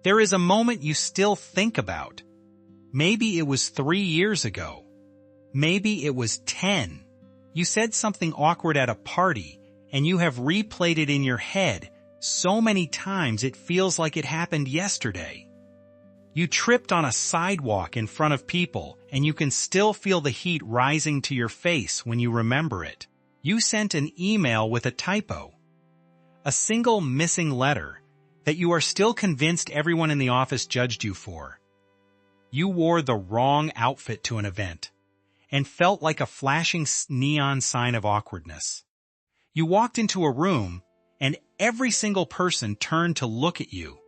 There is a moment you still think about. Maybe it was 3 years ago. Maybe it was 10. You said something awkward at a party, and you have replayed it in your head so many times it feels like it happened yesterday. You tripped on a sidewalk in front of people, and you can still feel the heat rising to your face when you remember it. You sent an email with a typo. A single missing letter that you are still convinced everyone in the office judged you for. You wore the wrong outfit to an event and felt like a flashing neon sign of awkwardness. You walked into a room and every single person turned to look at you.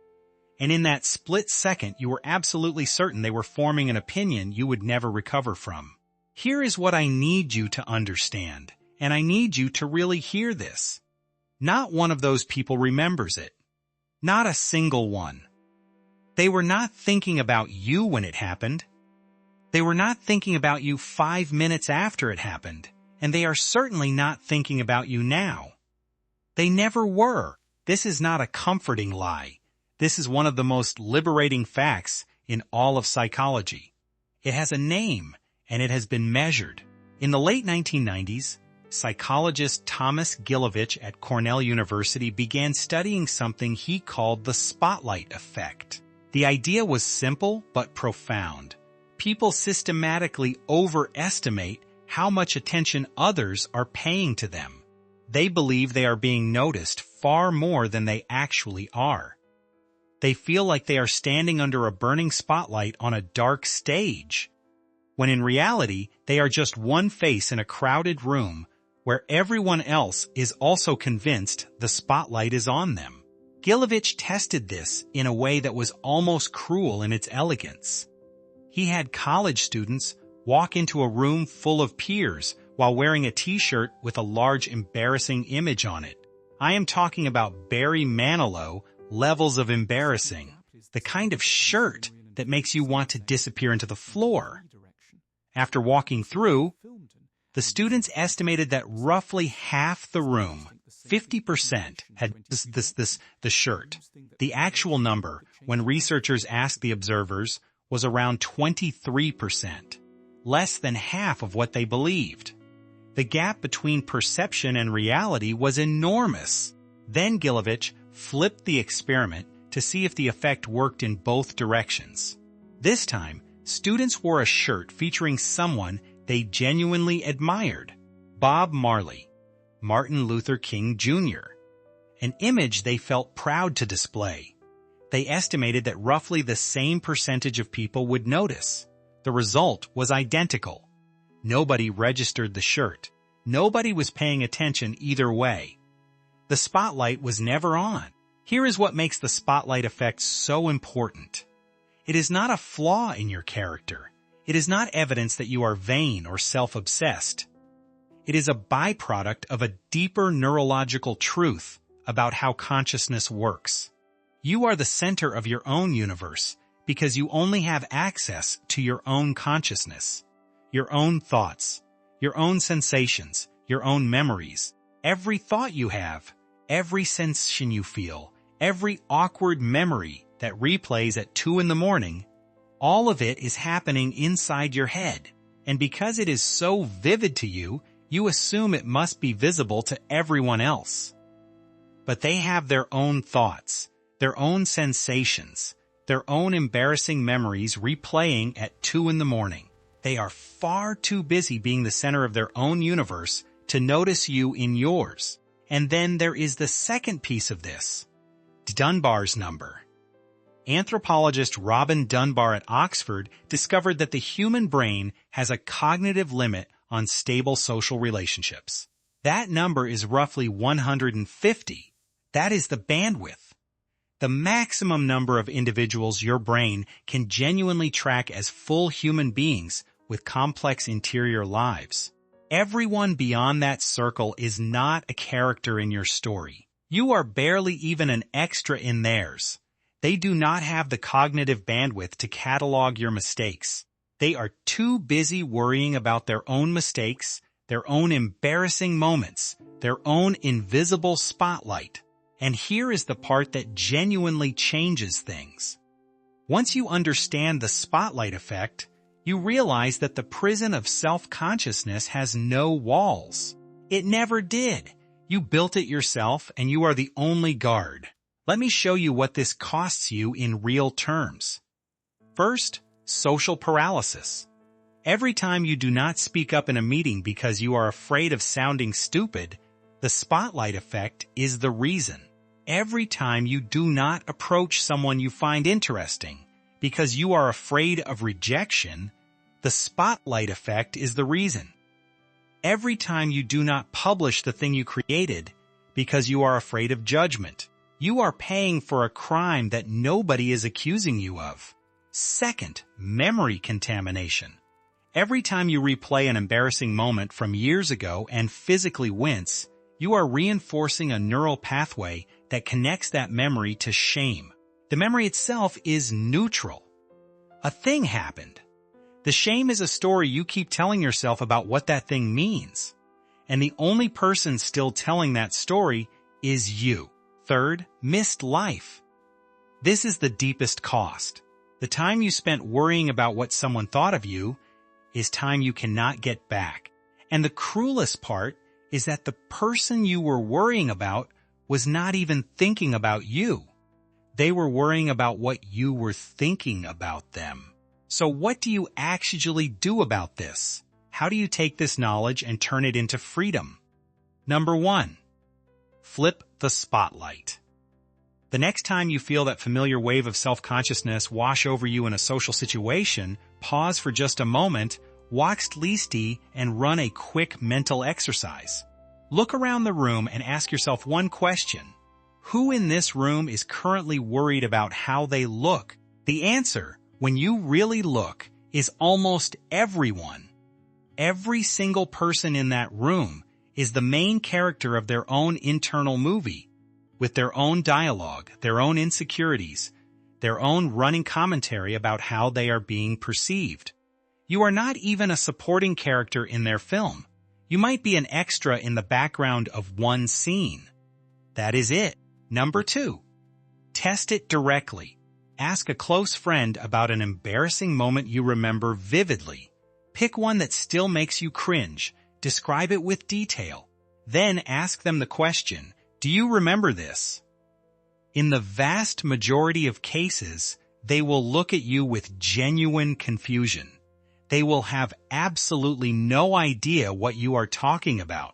And in that split second, you were absolutely certain they were forming an opinion you would never recover from. Here is what I need you to understand, and I need you to really hear this. Not one of those people remembers it. Not a single one. They were not thinking about you when it happened. They were not thinking about you 5 minutes after it happened, and they are certainly not thinking about you now. They never were. This is not a comforting lie. This is one of the most liberating facts in all of psychology. It has a name, and it has been measured. In the late 1990s, psychologist Thomas Gilovich at Cornell University began studying something he called the spotlight effect. The idea was simple but profound. People systematically overestimate how much attention others are paying to them. They believe they are being noticed far more than they actually are. They feel like they are standing under a burning spotlight on a dark stage, when in reality, they are just one face in a crowded room where everyone else is also convinced the spotlight is on them. Gilovich tested this in a way that was almost cruel in its elegance. He had college students walk into a room full of peers while wearing a t-shirt with a large embarrassing image on it. I am talking about Barry Manilow levels of embarrassing, the kind of shirt that makes you want to disappear into the floor. After walking through, the students estimated that roughly half the room, 50%, had the shirt. The actual number, when researchers asked the observers, was around 23%, less than half of what they believed. The gap between perception and reality was enormous. Then Gilovich flipped the experiment to see if the effect worked in both directions. This time, students wore a shirt featuring someone they genuinely admired, Bob Marley, Martin Luther King Jr., an image they felt proud to display. They estimated that roughly the same percentage of people would notice. The result was identical. Nobody registered the shirt. Nobody was paying attention either way. The spotlight was never on. Here is what makes the spotlight effect so important. It is not a flaw in your character. It is not evidence that you are vain or self-obsessed. It is a byproduct of a deeper neurological truth about how consciousness works. You are the center of your own universe because you only have access to your own consciousness, your own thoughts, your own sensations, your own memories. Every thought you have, every sensation you feel, every awkward memory that replays at 2 in the morning, all of it is happening inside your head. And because it is so vivid to you, you assume it must be visible to everyone else. But they have their own thoughts, their own sensations, their own embarrassing memories replaying at 2 in the morning. They are far too busy being the center of their own universe to notice you in yours. And then there is the second piece of this, Dunbar's number. Anthropologist Robin Dunbar at Oxford discovered that the human brain has a cognitive limit on stable social relationships. That number is roughly 150. That is the bandwidth. The maximum number of individuals your brain can genuinely track as full human beings with complex interior lives. Everyone beyond that circle is not a character in your story. You are barely even an extra in theirs. They do not have the cognitive bandwidth to catalog your mistakes. They are too busy worrying about their own mistakes, their own embarrassing moments, their own invisible spotlight. And here is the part that genuinely changes things. Once you understand the spotlight effect, you realize that the prison of self-consciousness has no walls. It never did. You built it yourself, and you are the only guard. Let me show you what this costs you in real terms. First, social paralysis. Every time you do not speak up in a meeting because you are afraid of sounding stupid, the spotlight effect is the reason. Every time you do not approach someone you find interesting because you are afraid of rejection, the spotlight effect is the reason. Every time you do not publish the thing you created because you are afraid of judgment, you are paying for a crime that nobody is accusing you of. Second, memory contamination. Every time you replay an embarrassing moment from years ago and physically wince, you are reinforcing a neural pathway that connects that memory to shame. The memory itself is neutral. A thing happened. The shame is a story you keep telling yourself about what that thing means. And the only person still telling that story is you. Third, missed life. This is the deepest cost. The time you spent worrying about what someone thought of you is time you cannot get back. And the cruelest part is that the person you were worrying about was not even thinking about you. They were worrying about what you were thinking about them. So what do you actually do about this? How do you take this knowledge and turn it into freedom? Number 1. Flip the spotlight. The next time you feel that familiar wave of self-consciousness wash over you in a social situation, pause for just a moment, walk sleesty, and run a quick mental exercise. Look around the room and ask yourself one question. Who in this room is currently worried about how they look? The answer, when you really look, is almost everyone. Every single person in that room is the main character of their own internal movie, with their own dialogue, their own insecurities, their own running commentary about how they are being perceived. You are not even a supporting character in their film. You might be an extra in the background of one scene. That is it. Number 2. Test it directly. Ask a close friend about an embarrassing moment you remember vividly. Pick one that still makes you cringe. Describe it with detail. Then ask them the question, do you remember this? In the vast majority of cases, they will look at you with genuine confusion. They will have absolutely no idea what you are talking about.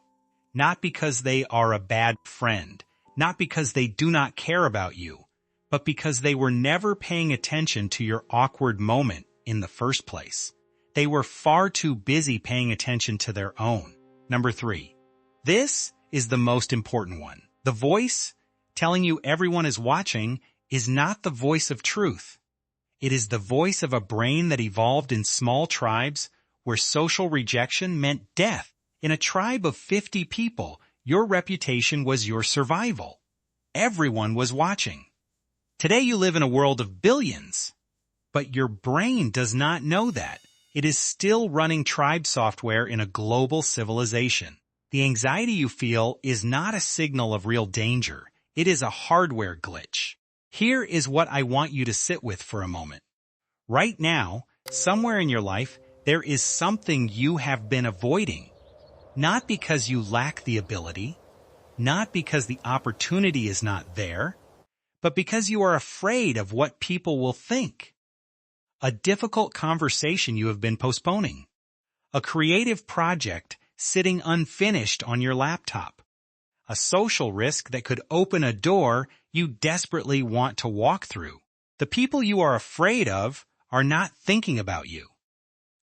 Not because they are a bad friend, not because they do not care about you, but because they were never paying attention to your awkward moment in the first place. They were far too busy paying attention to their own. Number 3. This is the most important one. The voice telling you everyone is watching is not the voice of truth. It is the voice of a brain that evolved in small tribes where social rejection meant death. In a tribe of 50 people, your reputation was your survival. Everyone was watching. Today you live in a world of billions. But your brain does not know that. It is still running tribe software in a global civilization. The anxiety you feel is not a signal of real danger. It is a hardware glitch. Here is what I want you to sit with for a moment. Right now, somewhere in your life, there is something you have been avoiding. Not because you lack the ability, not because the opportunity is not there, but because you are afraid of what people will think. A difficult conversation you have been postponing. A creative project sitting unfinished on your laptop. A social risk that could open a door you desperately want to walk through. The people you are afraid of are not thinking about you.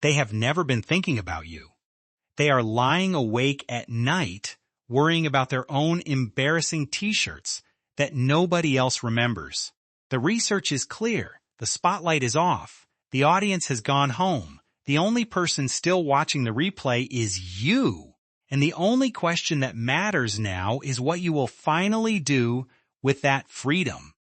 They have never been thinking about you. They are lying awake at night worrying about their own embarrassing t-shirts that nobody else remembers. The research is clear. The spotlight is off. The audience has gone home. The only person still watching the replay is you. And the only question that matters now is what you will finally do with that freedom.